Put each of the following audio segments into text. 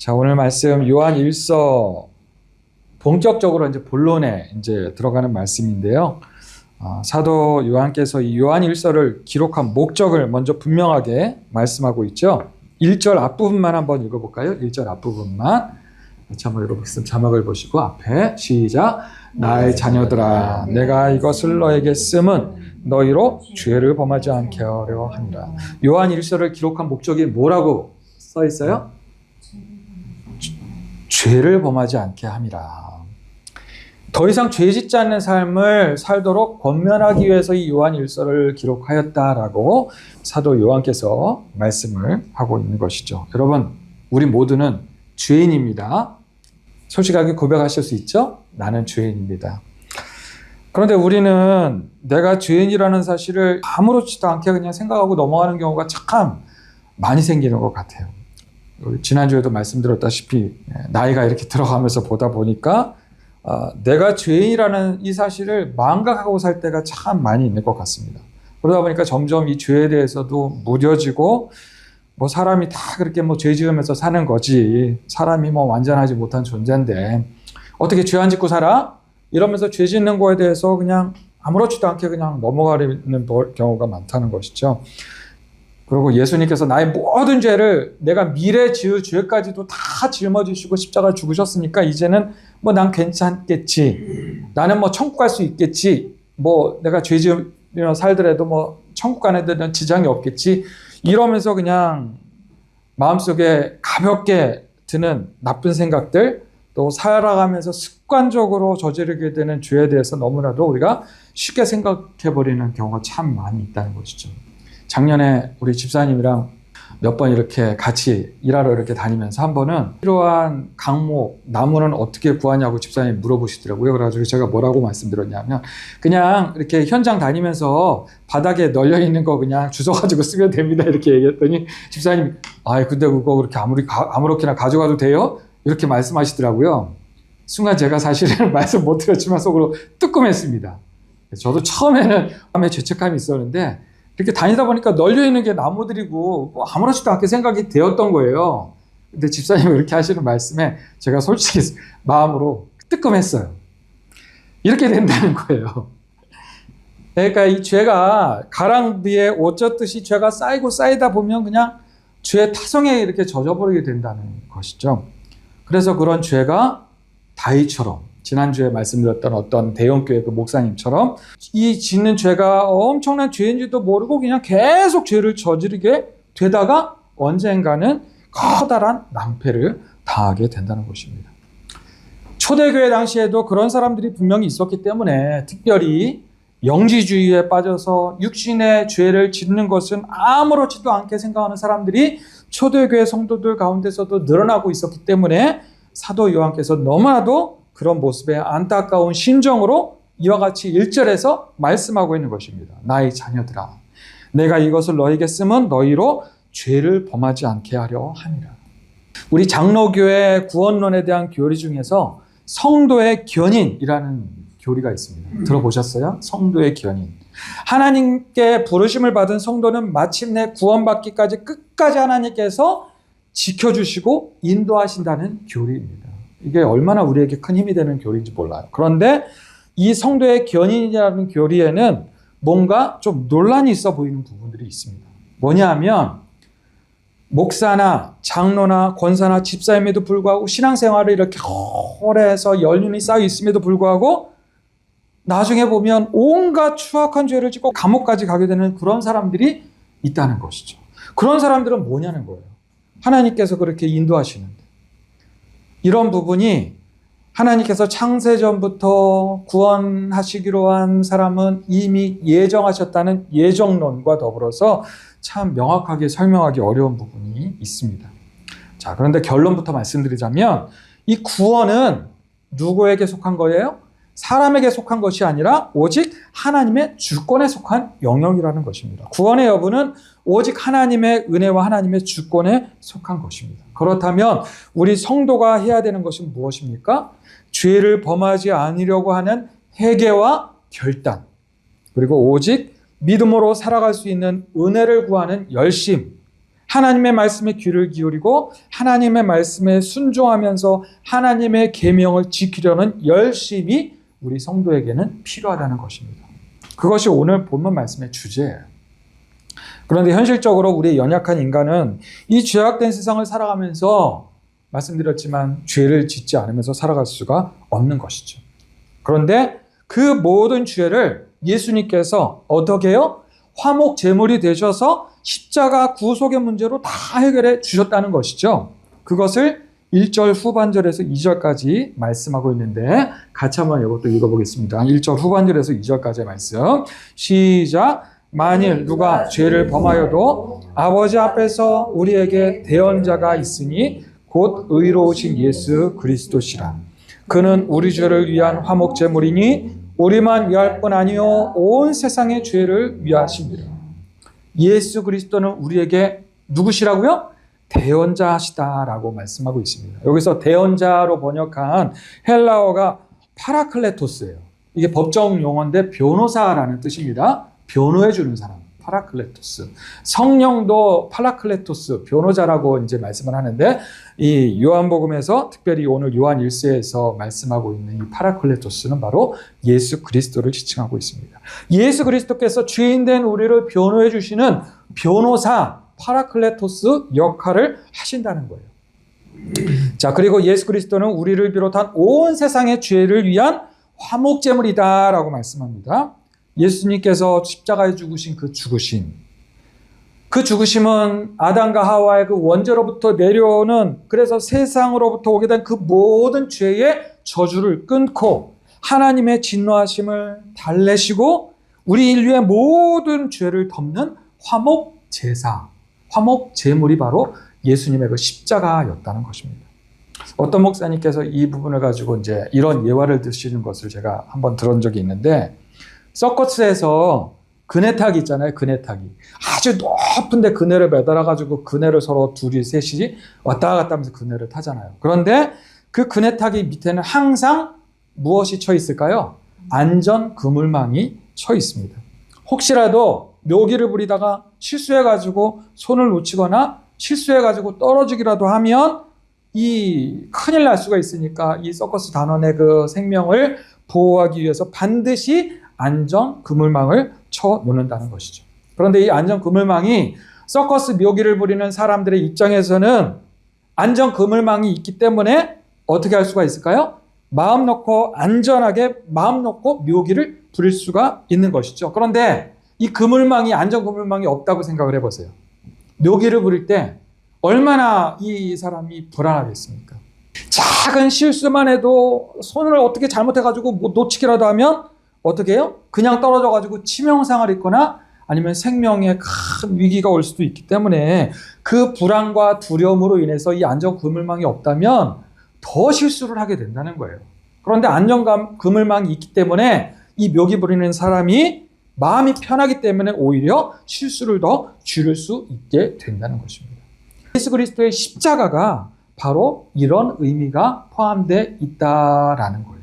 자, 오늘 말씀 요한 1서 본격적으로 이제 본론에 이제 들어가는 말씀인데요. 사도 요한께서 이 요한 1서를 기록한 목적을 먼저 분명하게 말씀하고 있죠. 1절 앞부분만 한번 읽어볼까요? 1절 앞부분만. 자막을 보시고 앞에 시작. 나의 자녀들아, 내가 이것을 너에게 쓰면 너희로 죄를 범하지 않게 하려 함이라. 요한 1서를 기록한 목적이 뭐라고 써 있어요? 죄를 범하지 않게 함이라. 더 이상 죄 짓지 않는 삶을 살도록 권면하기 위해서 이 요한 1서를 기록하였다라고 사도 요한께서 말씀을 하고 있는 것이죠. 여러분, 우리 모두는 죄인입니다. 솔직하게 고백하실 수 있죠? 나는 죄인입니다. 그런데 우리는 내가 죄인이라는 사실을 아무렇지도 않게 그냥 생각하고 넘어가는 경우가 참 많이 생기는 것 같아요. 지난주에도 말씀드렸다시피 나이가 이렇게 들어가면서 보다 보니까 내가 죄인이라는 이 사실을 망각하고 살 때가 참 많이 있는 것 같습니다. 그러다 보니까 점점 이 죄에 대해서도 무뎌지고 사람이 다 그렇게 죄 지으면서 사는 거지, 사람이 완전하지 못한 존재인데 어떻게 죄 안 짓고 살아? 이러면서 죄 짓는 거에 대해서 그냥 아무렇지도 않게 그냥 넘어가는 경우가 많다는 것이죠. 그리고 예수님께서 나의 모든 죄를 내가 미래 지을 죄까지도 다 짊어지시고 십자가 죽으셨으니까 이제는 난 괜찮겠지. 나는 천국 갈 수 있겠지. 내가 죄 지으며 살더라도 천국 가는 데는 지장이 없겠지. 이러면서 그냥 마음속에 가볍게 드는 나쁜 생각들, 또 살아가면서 습관적으로 저지르게 되는 죄에 대해서 너무나도 우리가 쉽게 생각해버리는 경우가 참 많이 있다는 것이죠. 작년에 우리 집사님이랑 몇 번 이렇게 같이 일하러 이렇게 다니면서 한 번은 필요한 강목, 나무는 어떻게 구하냐고 집사님이 물어보시더라고요. 그래가지고 제가 뭐라고 말씀드렸냐면 그냥 이렇게 현장 다니면서 바닥에 널려 있는 거 그냥 주워가지고 쓰면 됩니다. 이렇게 얘기했더니 집사님이 근데 그거 그렇게 아무렇게나 가져가도 돼요? 이렇게 말씀하시더라고요. 순간 제가 사실은 말씀 못 드렸지만 속으로 뜨끔했습니다. 저도 처음에는 마음에 죄책감이 있었는데 이렇게 다니다 보니까 널려있는 게 나무들이고 아무렇지도 않게 생각이 되었던 거예요. 근데 집사님이 이렇게 하시는 말씀에 제가 솔직히 마음으로 뜨끔했어요. 이렇게 된다는 거예요. 그러니까 이 죄가 가랑비에 옷 젖듯이 죄가 쌓이고 쌓이다 보면 그냥 죄의 타성에 이렇게 젖어버리게 된다는 것이죠. 그래서 그런 죄가 다윗처럼, 지난주에 말씀드렸던 어떤 대형교회 그 목사님처럼 이 짓는 죄가 엄청난 죄인지도 모르고 그냥 계속 죄를 저지르게 되다가 언젠가는 커다란 낭패를 당하게 된다는 것입니다. 초대교회 당시에도 그런 사람들이 분명히 있었기 때문에 특별히 영지주의에 빠져서 육신의 죄를 짓는 것은 아무렇지도 않게 생각하는 사람들이 초대교회 성도들 가운데서도 늘어나고 있었기 때문에 사도 요한께서 너무나도 그런 모습에 안타까운 심정으로 이와 같이 1절에서 말씀하고 있는 것입니다. 나의 자녀들아, 내가 이것을 너에게 쓰면 너희로 죄를 범하지 않게 하려 함이라. 우리 장로교회 구원론에 대한 교리 중에서 성도의 견인이라는 교리가 있습니다. 들어보셨어요? 성도의 견인. 하나님께 부르심을 받은 성도는 마침내 구원받기까지 끝까지 하나님께서 지켜주시고 인도하신다는 교리입니다. 이게 얼마나 우리에게 큰 힘이 되는 교리인지 몰라요. 그런데 이 성도의 견인이라는 교리에는 뭔가 좀 논란이 있어 보이는 부분들이 있습니다. 뭐냐면 목사나 장로나 권사나 집사임에도 불구하고 신앙생활을 이렇게 오래 해서 연륜이 쌓여 있음에도 불구하고 나중에 보면 온갖 추악한 죄를 짓고 감옥까지 가게 되는 그런 사람들이 있다는 것이죠. 그런 사람들은 뭐냐는 거예요. 하나님께서 그렇게 인도하시는데 이런 부분이 하나님께서 창세전부터 구원하시기로 한 사람은 이미 예정하셨다는 예정론과 더불어서 참 명확하게 설명하기 어려운 부분이 있습니다. 자, 그런데 결론부터 말씀드리자면 이 구원은 누구에게 속한 거예요? 사람에게 속한 것이 아니라 오직 하나님의 주권에 속한 영역이라는 것입니다. 구원의 여부는 오직 하나님의 은혜와 하나님의 주권에 속한 것입니다. 그렇다면 우리 성도가 해야 되는 것은 무엇입니까? 죄를 범하지 않으려고 하는 회개와 결단, 그리고 오직 믿음으로 살아갈 수 있는 은혜를 구하는 열심, 하나님의 말씀에 귀를 기울이고 하나님의 말씀에 순종하면서 하나님의 계명을 지키려는 열심이 우리 성도에게는 필요하다는 것입니다. 그것이 오늘 본문 말씀의 주제예요. 그런데 현실적으로 우리의 연약한 인간은 이 죄악된 세상을 살아가면서 말씀드렸지만 죄를 짓지 않으면서 살아갈 수가 없는 것이죠. 그런데 그 모든 죄를 예수님께서 어떻게 해요? 화목 제물이 되셔서 십자가 구속의 문제로 다 해결해 주셨다는 것이죠. 그것을 1절 후반절에서 2절까지 말씀하고 있는데 같이 한번 이것도 읽어보겠습니다. 1절 후반절에서 2절까지의 말씀. 시작. 만일 누가 죄를 범하여도 아버지 앞에서 우리에게 대언자가 있으니 곧 의로우신 예수 그리스도시라. 그는 우리 죄를 위한 화목 제물이니 우리만 위할 뿐 아니요 온 세상의 죄를 위하십니다. 예수 그리스도는 우리에게 누구시라고요? 대언자시다라고 말씀하고 있습니다. 여기서 대언자로 번역한 헬라어가 파라클레토스예요. 이게 법정 용어인데 변호사라는 뜻입니다. 변호해 주는 사람, 파라클레토스. 성령도 파라클레토스, 변호자라고 이제 말씀을 하는데 이 요한복음에서 특별히 오늘 요한 1세에서 말씀하고 있는 이 파라클레토스는 바로 예수 그리스도를 지칭하고 있습니다. 예수 그리스도께서 죄인된 우리를 변호해 주시는 변호사 파라클레토스 역할을 하신다는 거예요. 자, 그리고 예수 그리스도는 우리를 비롯한 온 세상의 죄를 위한 화목제물이다라고 말씀합니다. 예수님께서 십자가에 죽으신 그 죽으심은 아담과 하와의 그 원죄로부터 내려오는, 그래서 세상으로부터 오게 된 그 모든 죄의 저주를 끊고 하나님의 진노하심을 달래시고 우리 인류의 모든 죄를 덮는 화목 제사, 화목 제물이 바로 예수님의 그 십자가였다는 것입니다. 어떤 목사님께서 이 부분을 가지고 이제 이런 예화를 드시는 것을 제가 한번 들은 적이 있는데, 서커스에서 그네타기 있잖아요. 그네타기. 아주 높은데 그네를 매달아가지고 그네를 서로 둘이 셋이 왔다 갔다 하면서 그네를 타잖아요. 그런데 그 그네타기 밑에는 항상 무엇이 쳐 있을까요? 안전 그물망이 쳐 있습니다. 혹시라도 묘기를 부리다가 실수해가지고 손을 놓치거나 실수해가지고 떨어지기라도 하면 이 큰일 날 수가 있으니까 이 서커스 단원의 그 생명을 보호하기 위해서 반드시 안전 그물망을 쳐 놓는다는 것이죠. 그런데 이 안전 그물망이 서커스 묘기를 부리는 사람들의 입장에서는 안전 그물망이 있기 때문에 어떻게 할 수가 있을까요? 마음 놓고 안전하게 마음 놓고 묘기를 부릴 수가 있는 것이죠. 그런데 이 그물망이, 안전 그물망이 없다고 생각을 해보세요. 묘기를 부릴 때 얼마나 이 사람이 불안하겠습니까? 작은 실수만 해도 손을 어떻게 잘못해가지고 뭐 놓치기라도 하면 어떻게 해요? 그냥 떨어져가지고 치명상을 입거나 아니면 생명에 큰 위기가 올 수도 있기 때문에 그 불안과 두려움으로 인해서 이 안전 그물망이 없다면 더 실수를 하게 된다는 거예요. 그런데 안전 그물망이 있기 때문에 이 묘기 부리는 사람이 마음이 편하기 때문에 오히려 실수를 더 줄일 수 있게 된다는 것입니다. 예수 그리스도의 십자가가 바로 이런 의미가 포함되어 있다라는 거예요.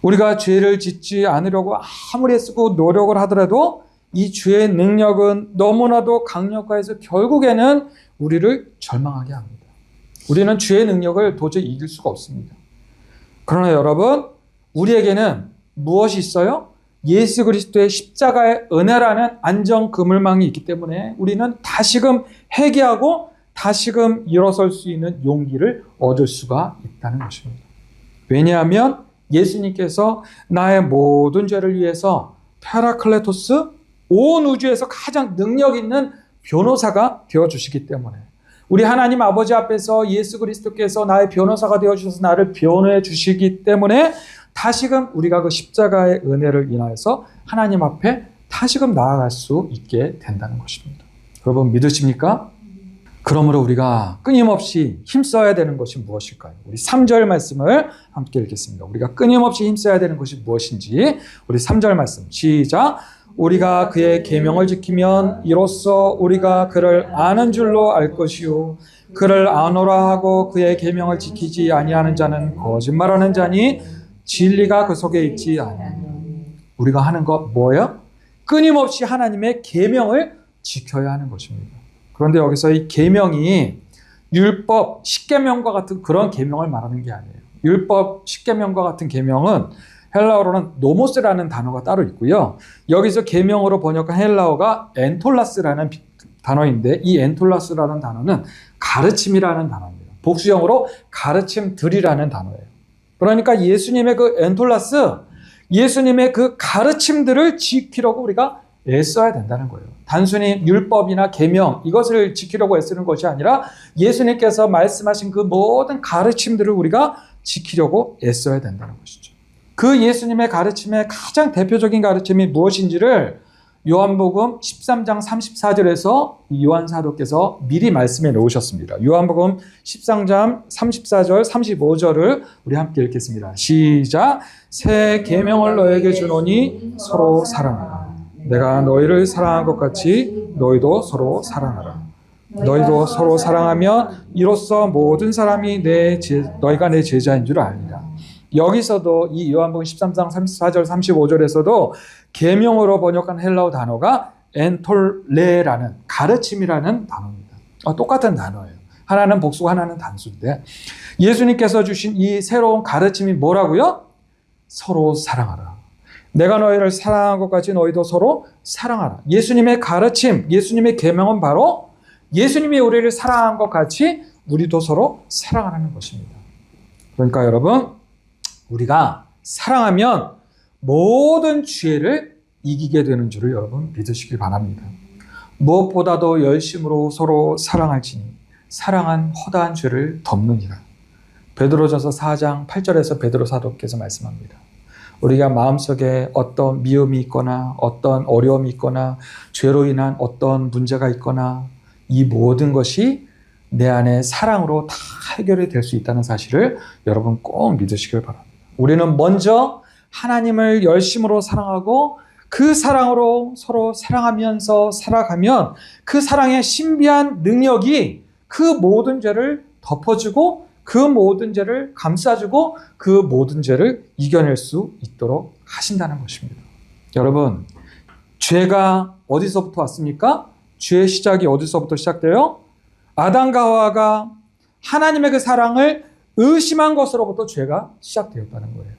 우리가 죄를 짓지 않으려고 아무리 애쓰고 노력을 하더라도 이 죄의 능력은 너무나도 강력해서 결국에는 우리를 절망하게 합니다. 우리는 죄의 능력을 도저히 이길 수가 없습니다. 그러나 여러분, 우리에게는 무엇이 있어요? 예수 그리스도의 십자가의 은혜라는 안전 그물망이 있기 때문에 우리는 다시금 회개하고 다시금 일어설 수 있는 용기를 얻을 수가 있다는 것입니다. 왜냐하면 예수님께서 나의 모든 죄를 위해서 파라클레토스, 온 우주에서 가장 능력 있는 변호사가 되어주시기 때문에, 우리 하나님 아버지 앞에서 예수 그리스도께서 나의 변호사가 되어주셔서 나를 변호해 주시기 때문에 다시금 우리가 그 십자가의 은혜를 인하여서 하나님 앞에 다시금 나아갈 수 있게 된다는 것입니다. 여러분 믿으십니까? 그러므로 우리가 끊임없이 힘써야 되는 것이 무엇일까요? 우리 3절 말씀을 함께 읽겠습니다. 우리가 끊임없이 힘써야 되는 것이 무엇인지 우리 3절 말씀 시작. 우리가 그의 계명을 지키면 이로써 우리가 그를 아는 줄로 알 것이요 그를 아노라 하고 그의 계명을 지키지 아니하는 자는 거짓말하는 자니 진리가 그 속에 있지 아니하냐. 우리가 하는 것 뭐예요? 끊임없이 하나님의 계명을 지켜야 하는 것입니다. 그런데 여기서 이 계명이 율법 10계명과 같은 그런 계명을 말하는 게 아니에요. 율법 10계명과 같은 계명은 헬라어로는 노모스라는 단어가 따로 있고요. 여기서 계명으로 번역한 헬라어가 엔톨라스라는 단어인데 이 엔톨라스라는 단어는 가르침이라는 단어입니다. 복수형으로 가르침들이라는 단어예요. 그러니까 예수님의 그 엔톨라스, 예수님의 그 가르침들을 지키려고 우리가 애써야 된다는 거예요. 단순히 율법이나 계명 이것을 지키려고 애쓰는 것이 아니라 예수님께서 말씀하신 그 모든 가르침들을 우리가 지키려고 애써야 된다는 것이죠. 그 예수님의 가르침의 가장 대표적인 가르침이 무엇인지를 요한복음 13장 34절에서 요한 사도께서 미리 말씀해 놓으셨습니다. 요한복음 13장 34절 35절을 우리 함께 읽겠습니다. 시작. 새 계명을 너에게 주노니 서로 사랑하라. 내가 너희를 사랑한 것 같이 너희도 서로 사랑하라. 너희도 서로 사랑하면 이로써 모든 사람이 너희가 내 제자인 줄 알리라. 여기서도 이 요한복음 13장 34절 35절에서도 계명으로 번역한 헬라어 단어가 엔톨레라는 가르침이라는 단어입니다. 똑같은 단어예요. 하나는 복수고 하나는 단수인데 예수님께서 주신 이 새로운 가르침이 뭐라고요? 서로 사랑하라. 내가 너희를 사랑한 것 같이 너희도 서로 사랑하라. 예수님의 가르침, 예수님의 계명은 바로 예수님이 우리를 사랑한 것 같이 우리도 서로 사랑하는 것입니다. 그러니까 여러분 우리가 사랑하면 모든 죄를 이기게 되는 줄을 여러분 믿으시길 바랍니다. 무엇보다도 열심으로 서로 사랑할지니 사랑한 허다한 죄를 덮느니라. 베드로전서 4장 8절에서 베드로 사도께서 말씀합니다. 우리가 마음속에 어떤 미움이 있거나 어떤 어려움이 있거나 죄로 인한 어떤 문제가 있거나 이 모든 것이 내 안에 사랑으로 다 해결이 될 수 있다는 사실을 여러분 꼭 믿으시길 바랍니다. 우리는 먼저 하나님을 열심으로 사랑하고 그 사랑으로 서로 사랑하면서 살아가면 그 사랑의 신비한 능력이 그 모든 죄를 덮어주고 그 모든 죄를 감싸주고 그 모든 죄를 이겨낼 수 있도록 하신다는 것입니다. 여러분, 죄가 어디서부터 왔습니까? 죄의 시작이 어디서부터 시작돼요? 아담과 하와가 하나님의 그 사랑을 의심한 것으로부터 죄가 시작되었다는 거예요.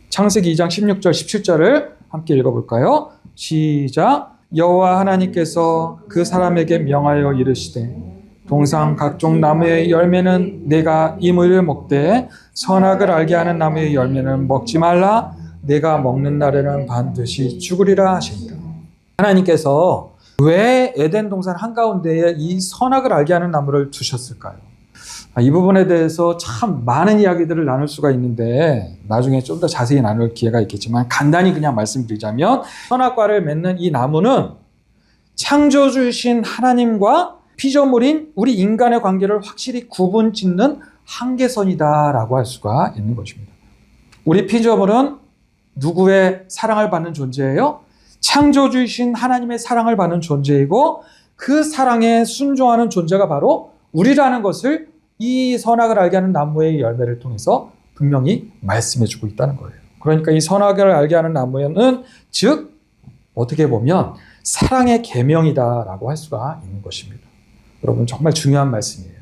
창세기 2장 16절 17절을 함께 읽어볼까요? 시작. 여호와 하나님께서 그 사람에게 명하여 이르시되 동상 각종 나무의 열매는 내가 이물을 먹되 선악을 알게 하는 나무의 열매는 먹지 말라. 내가 먹는 날에는 반드시 죽으리라 하신다. 하나님께서 왜 에덴 동산 한가운데에 이 선악을 알게 하는 나무를 두셨을까요? 이 부분에 대해서 참 많은 이야기들을 나눌 수가 있는데 나중에 좀 더 자세히 나눌 기회가 있겠지만 간단히 그냥 말씀드리자면 선악과를 맺는 이 나무는 창조주이신 하나님과 피조물인 우리 인간의 관계를 확실히 구분짓는 한계선이다라고 할 수가 있는 것입니다. 우리 피조물은 누구의 사랑을 받는 존재예요? 창조주이신 하나님의 사랑을 받는 존재이고 그 사랑에 순종하는 존재가 바로 우리라는 것을 이 선악을 알게 하는 나무의 열매를 통해서 분명히 말씀해주고 있다는 거예요. 그러니까 이 선악을 알게 하는 나무는 즉 어떻게 보면 사랑의 계명이다라고 할 수가 있는 것입니다. 여러분 정말 중요한 말씀이에요.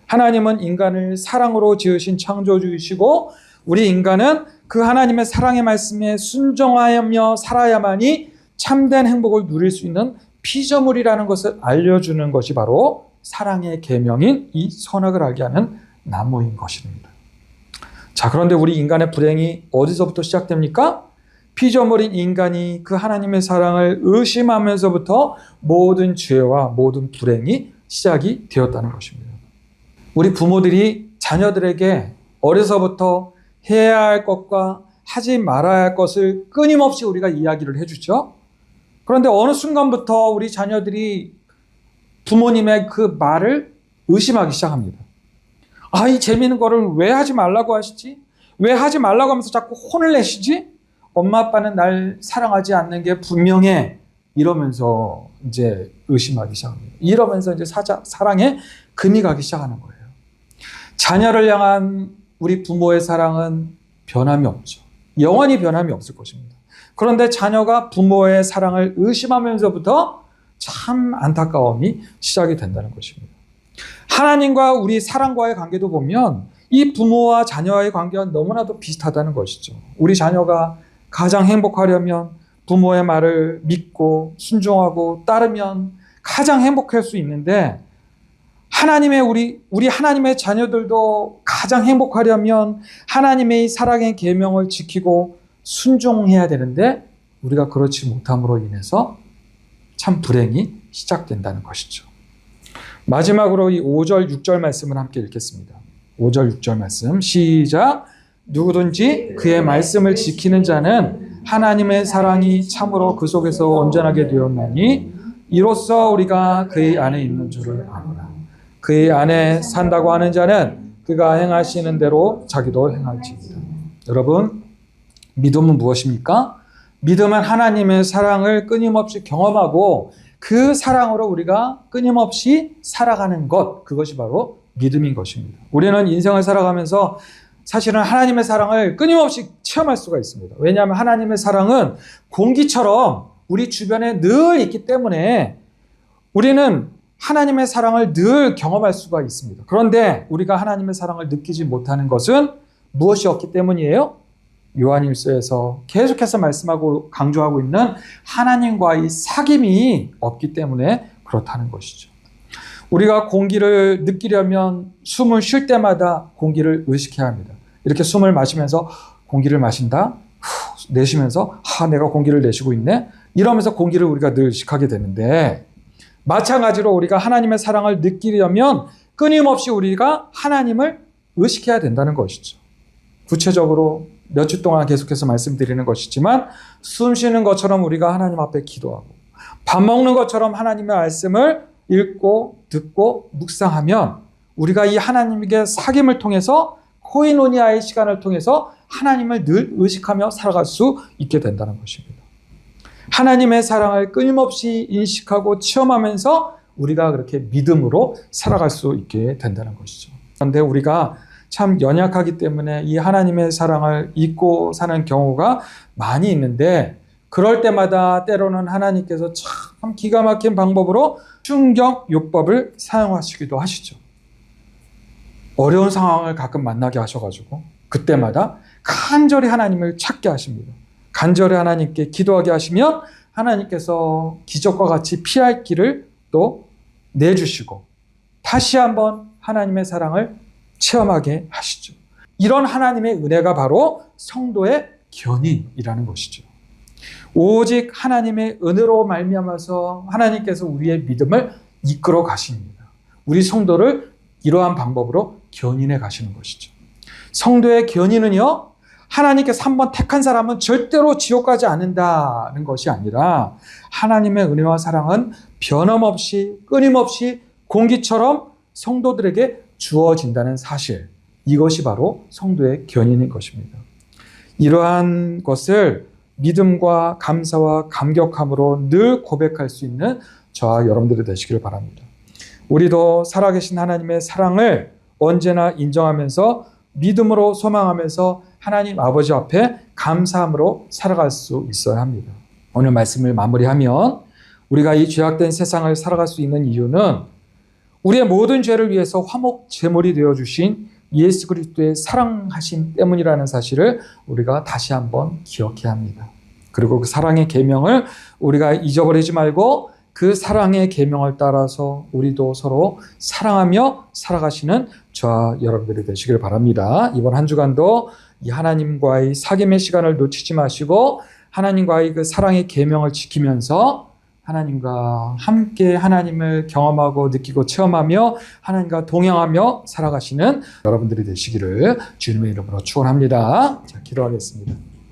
하나님은 인간을 사랑으로 지으신 창조주이시고 우리 인간은 그 하나님의 사랑의 말씀에 순종하며 살아야만이 참된 행복을 누릴 수 있는 피조물이라는 것을 알려주는 것이 바로 사랑의 계명인 이 선악을 알게 하는 나무인 것입니다. 자, 그런데 우리 인간의 불행이 어디서부터 시작됩니까? 피조물인 인간이 그 하나님의 사랑을 의심하면서부터 모든 죄와 모든 불행이 시작이 되었다는 것입니다. 우리 부모들이 자녀들에게 어려서부터 해야 할 것과 하지 말아야 할 것을 끊임없이 우리가 이야기를 해주죠. 그런데 어느 순간부터 우리 자녀들이 부모님의 그 말을 의심하기 시작합니다. 이 재미있는 거를 왜 하지 말라고 하시지? 왜 하지 말라고 하면서 자꾸 혼을 내시지? 엄마 아빠는 날 사랑하지 않는 게 분명해. 이러면서 이제 의심하기 시작합니다. 이러면서 이제 사랑에 금이 가기 시작하는 거예요. 자녀를 향한 우리 부모의 사랑은 변함이 없죠. 영원히 변함이 없을 것입니다. 그런데 자녀가 부모의 사랑을 의심하면서부터 참 안타까움이 시작이 된다는 것입니다. 하나님과 우리 사랑과의 관계도 보면 이 부모와 자녀와의 관계가 너무나도 비슷하다는 것이죠. 우리 자녀가 가장 행복하려면 부모의 말을 믿고 순종하고 따르면 가장 행복할 수 있는데, 우리 하나님의 자녀들도 가장 행복하려면 하나님의 사랑의 계명을 지키고 순종해야 되는데, 우리가 그렇지 못함으로 인해서 참 불행이 시작된다는 것이죠. 마지막으로 이 5절, 6절 말씀을 함께 읽겠습니다. 5절, 6절 말씀 시작. 누구든지 그의 말씀을 지키는 자는 하나님의 사랑이 참으로 그 속에서 온전하게 되었나니 이로써 우리가 그의 안에 있는 줄을 아노라. 그의 안에 산다고 하는 자는 그가 행하시는 대로 자기도 행할지니라. 여러분, 믿음은 무엇입니까? 믿음은 하나님의 사랑을 끊임없이 경험하고 그 사랑으로 우리가 끊임없이 살아가는 것, 그것이 바로 믿음인 것입니다. 우리는 인생을 살아가면서 사실은 하나님의 사랑을 끊임없이 체험할 수가 있습니다. 왜냐하면 하나님의 사랑은 공기처럼 우리 주변에 늘 있기 때문에 우리는 하나님의 사랑을 늘 경험할 수가 있습니다. 그런데 우리가 하나님의 사랑을 느끼지 못하는 것은 무엇이 없기 때문이에요? 요한일서에서 계속해서 말씀하고 강조하고 있는 하나님과의 사귐이 없기 때문에 그렇다는 것이죠. 우리가 공기를 느끼려면 숨을 쉴 때마다 공기를 의식해야 합니다. 이렇게 숨을 마시면서 공기를 마신다, 내쉬면서 내가 공기를 내쉬고 있네, 이러면서 공기를 우리가 늘 의식하게 되는데, 마찬가지로 우리가 하나님의 사랑을 느끼려면 끊임없이 우리가 하나님을 의식해야 된다는 것이죠. 구체적으로 몇 주 동안 계속해서 말씀드리는 것이지만, 숨 쉬는 것처럼 우리가 하나님 앞에 기도하고 밥 먹는 것처럼 하나님의 말씀을 읽고 듣고 묵상하면 우리가 이 하나님에게 사귐을 통해서, 코이노니아의 시간을 통해서 하나님을 늘 의식하며 살아갈 수 있게 된다는 것입니다. 하나님의 사랑을 끊임없이 인식하고 체험하면서 우리가 그렇게 믿음으로 살아갈 수 있게 된다는 것이죠. 그런데 우리가 참 연약하기 때문에 이 하나님의 사랑을 잊고 사는 경우가 많이 있는데, 그럴 때마다 때로는 하나님께서 참 기가 막힌 방법으로 충격요법을 사용하시기도 하시죠. 어려운 상황을 가끔 만나게 하셔가지고 그때마다 간절히 하나님을 찾게 하십니다. 간절히 하나님께 기도하게 하시면 하나님께서 기적과 같이 피할 길을 또 내주시고 다시 한번 하나님의 사랑을 체험하게 하시죠. 이런 하나님의 은혜가 바로 성도의 견인이라는 것이죠. 오직 하나님의 은혜로 말미암아서 하나님께서 우리의 믿음을 이끌어 가십니다. 우리 성도를 이러한 방법으로 견인해 가시는 것이죠. 성도의 견인은요, 하나님께서 한번 택한 사람은 절대로 지옥 가지 않는다는 것이 아니라, 하나님의 은혜와 사랑은 변함없이 끊임없이 공기처럼 성도들에게 주어진다는 사실, 이것이 바로 성도의 견인인 것입니다. 이러한 것을 믿음과 감사와 감격함으로 늘 고백할 수 있는 저와 여러분들이 되시기를 바랍니다. 우리도 살아계신 하나님의 사랑을 언제나 인정하면서 믿음으로 소망하면서 하나님 아버지 앞에 감사함으로 살아갈 수 있어야 합니다. 오늘 말씀을 마무리하면, 우리가 이 죄악된 세상을 살아갈 수 있는 이유는 우리의 모든 죄를 위해서 화목 제물이 되어주신 예수 그리스도의 사랑하심 때문이라는 사실을 우리가 다시 한번 기억해야 합니다. 그리고 그 사랑의 계명을 우리가 잊어버리지 말고 그 사랑의 계명을 따라서 우리도 서로 사랑하며 살아가시는 저와 여러분들이 되시길 바랍니다. 이번 한 주간도 이 하나님과의 사귐의 시간을 놓치지 마시고 하나님과의 그 사랑의 계명을 지키면서 하나님과 함께 하나님을 경험하고 느끼고 체험하며 하나님과 동행하며 살아가시는 여러분들이 되시기를 주님의 이름으로 축원합니다. 자, 기도하겠습니다.